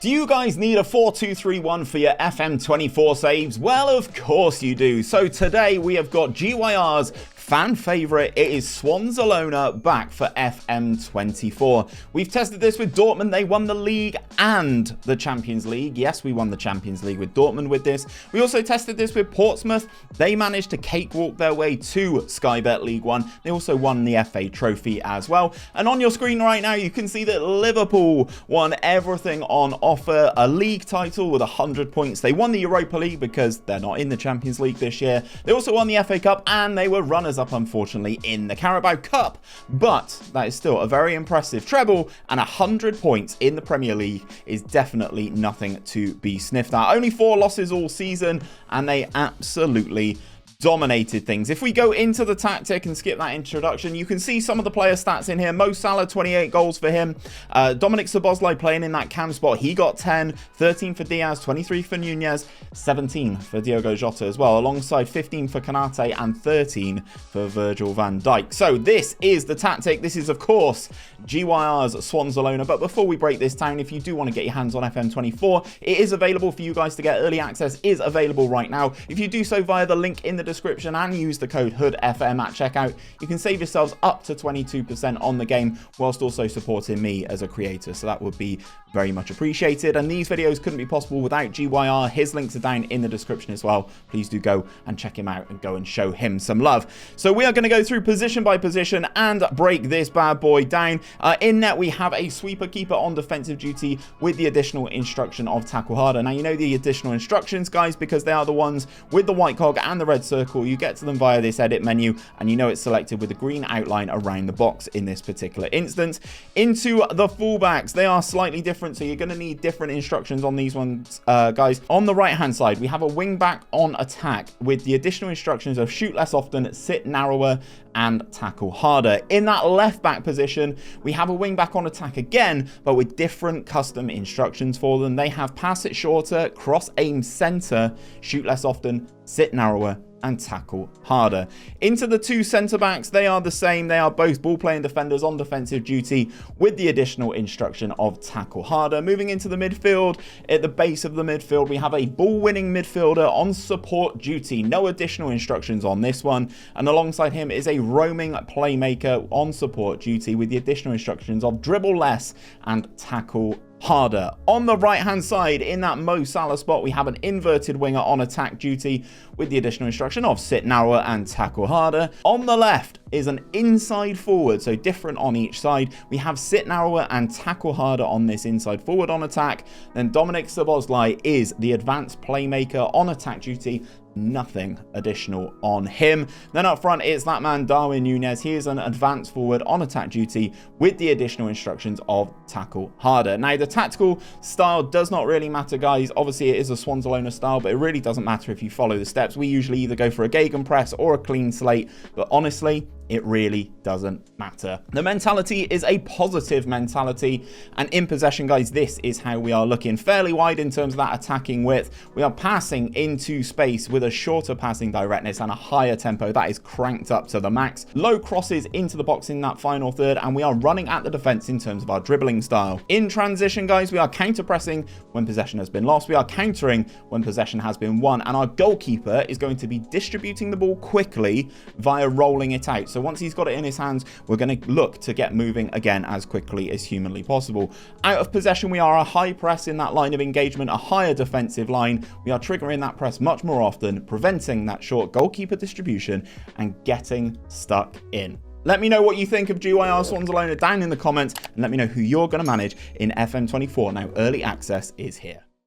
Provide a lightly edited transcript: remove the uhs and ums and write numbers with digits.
Do you guys need a 4-2-3-1 for your FM24 saves? Well, of course you do. So today we have got GYR's fan favourite, it is 𝗕𝗨𝗬𝗓 back for FM24. We've tested this with Dortmund. They won the league and the Champions League. Yes, we won the Champions League with Dortmund with this. We also tested this with Portsmouth. They managed to cakewalk their way to Sky Bet League One. They also won the FA Trophy as well. And on your screen right now, you can see that Liverpool won everything on offer. A league title with 100 points. They won the Europa League because they're not in the Champions League this year. They also won the FA Cup and they were runners up, unfortunately, in the Carabao Cup. But that is still a very impressive treble, and 100 points in the Premier League is definitely nothing to be sniffed at. Only 4 losses all season, and they absolutely dominated things. If we go into the tactic and skip that introduction, you can see some of the player stats in here. Mo Salah, 28 goals for him. Dominic Szoboszlai playing in that cam spot. He got 10, 13 for Diaz, 23 for Nunez, 17 for Diogo Jota as well, alongside 15 for Konaté and 13 for Virgil van Dijk. So this is the tactic. This is, of course, GYR's 𝗕𝗨𝗬𝗓. But before we break this down, if you do want to get your hands on FM24, it is available for you guys to get. Early access is available right now. If you do so via the link in the description and use the code 𝗬𝗓FM at checkout, you can save yourselves up to 22% on the game, whilst also supporting me as a creator. So that would be very much appreciated. And these videos couldn't be possible without GYR. His links are down in the description as well. Please do go and check him out and go and show him some love. So we are going to go through position by position and break this bad boy down. In net, we have a sweeper keeper on defensive duty with the additional instruction of tackle harder. Now, you know the additional instructions, guys, because they are the ones with the white cog and the red circle. You get to them via this edit menu, and you know it's selected with the green outline around the box in this particular instance. Into the fullbacks, they are slightly different, so you're going to need different instructions on these ones, guys. On the right hand side, we have a wing back on attack with the additional instructions of shoot less often, sit narrower, and tackle harder. In that left back position, we have a wing back on attack again, but with different custom instructions for them. They have pass it shorter, cross aim center, shoot less often, sit narrower, and tackle harder. Into the two centre backs, they are the same. They are both ball playing defenders on defensive duty with the additional instruction of tackle harder. Moving into the midfield, at the base of the midfield, we have a ball winning midfielder on support duty. No additional instructions on this one. And alongside him is a roaming playmaker on support duty with the additional instructions of dribble less and tackle harder. On the right hand side, in that Mo Salah spot, we have an inverted winger on attack duty with the additional instruction of sit narrower and tackle harder. On the left is an inside forward, so different on each side. We have sit narrower and tackle harder on this inside forward on attack. Then Dominic Szoboszlai is the advanced playmaker on attack duty. Nothing additional on him. Then up front, it's that man Darwin Nunez. He is an advanced forward on attack duty with the additional instructions of tackle harder. Now, the tactical style does not really matter, guys. Obviously, it is a 𝗕𝗨𝗬𝗓 style, but it really doesn't matter if you follow the steps. We usually either go for a gegenpress or a clean slate, but honestly, it really doesn't matter. The mentality is a positive mentality, and in possession, guys, this is how we are looking. Fairly wide in terms of that attacking width. We are passing into space with a shorter passing directness and a higher tempo that is cranked up to the max. Low crosses into the box in that final third, and we are running at the defense in terms of our dribbling style. In transition, guys, we are counter pressing when possession has been lost. We are countering when possession has been won, and our goalkeeper is going to be distributing the ball quickly via rolling it out. So once he's got it in his hands, we're going to look to get moving again as quickly as humanly possible. Out of possession, we are a high press in that line of engagement, a higher defensive line. We are triggering that press much more often, preventing that short goalkeeper distribution and getting stuck in. Let me know what you think of GYR's 𝗕𝗨𝗬𝗓 down in the comments, and let me know who you're going to manage in FM24. Now, early access is here.